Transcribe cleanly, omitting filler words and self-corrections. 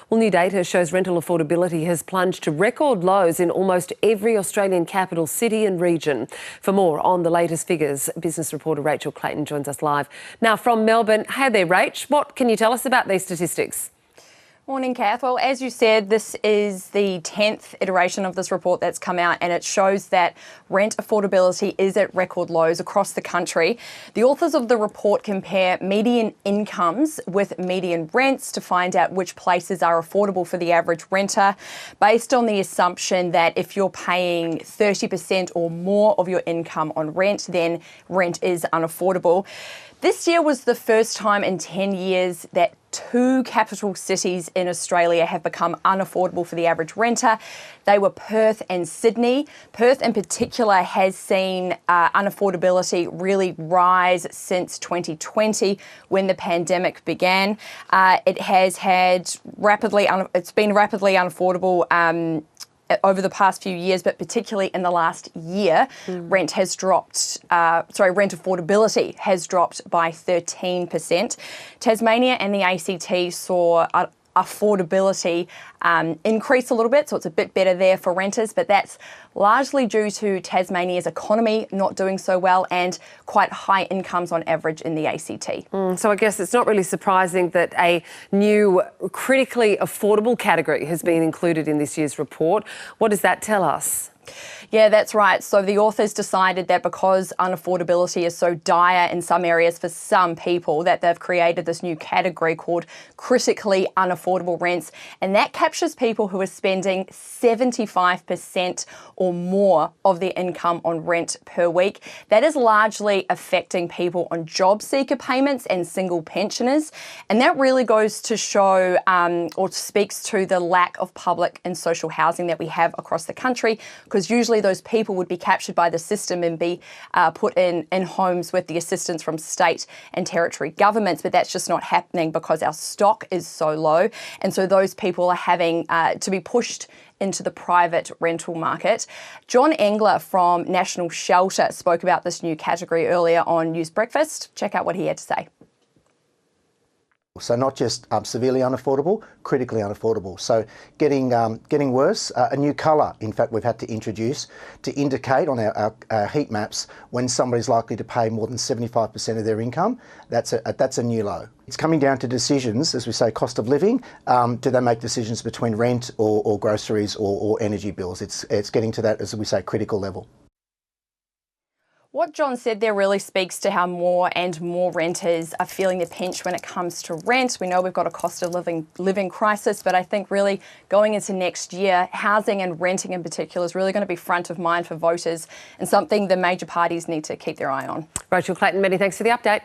Well, new data shows rental affordability has plunged to record lows in almost every Australian capital city and region. For more on the latest figures, business reporter Rachel Clayton joins us live now from Melbourne. Hey there, Rach. What can you tell us about these statistics? Morning, Kath. Well, as you said, this is the 10th iteration of this report that's come out, and it shows that rent affordability is at record lows across the country. The authors of the report compare median incomes with median rents to find out which places are affordable for the average renter, based on the assumption that if you're paying 30% or more of your income on rent, then rent is unaffordable. This year was the first time in 10 years that two capital cities in Australia have become unaffordable for the average renter. They were Perth and Sydney. Perth in particular has seen unaffordability really rise since 2020 when the pandemic began. It has had it's been rapidly unaffordable over the past few years, but particularly in the last year, rent affordability has dropped by 13%. Tasmania and the ACT saw affordability increase a little bit, so it's a bit better there for renters, but that's largely due to Tasmania's economy not doing so well and quite high incomes on average in the ACT. So I guess it's not really surprising that a new critically affordable category has been included in this year's report. What does that tell us? Yeah, that's right. So the authors decided that because unaffordability is so dire in some areas for some people, that they've created this new category called critically unaffordable rents. And that captures people who are spending 75% or more of their income on rent per week. That is largely affecting people on job seeker payments and single pensioners. And that really goes to show or speaks to the lack of public and social housing that we have across the country, because usually those people would be captured by the system and be put in homes with the assistance from state and territory governments, but that's just not happening because our stock is so low, and so those people are having to be pushed into the private rental market. John Engler from National Shelter spoke about this new category earlier on News Breakfast. Check out what he had to say. So not just severely unaffordable, critically unaffordable. So getting worse. A new colour, in fact, we've had to introduce to indicate on our heat maps when somebody's likely to pay more than 75% of their income. That's a new low. It's coming down to decisions, as we say, cost of living. Do they make decisions between rent or groceries or energy bills? It's getting to that, as we say, critical level. What John said there really speaks to how more and more renters are feeling the pinch when it comes to rent. We know we've got a cost of living crisis, but I think really going into next year, housing and renting in particular is really going to be front of mind for voters and something the major parties need to keep their eye on. Rachel Clayton, many thanks for the update.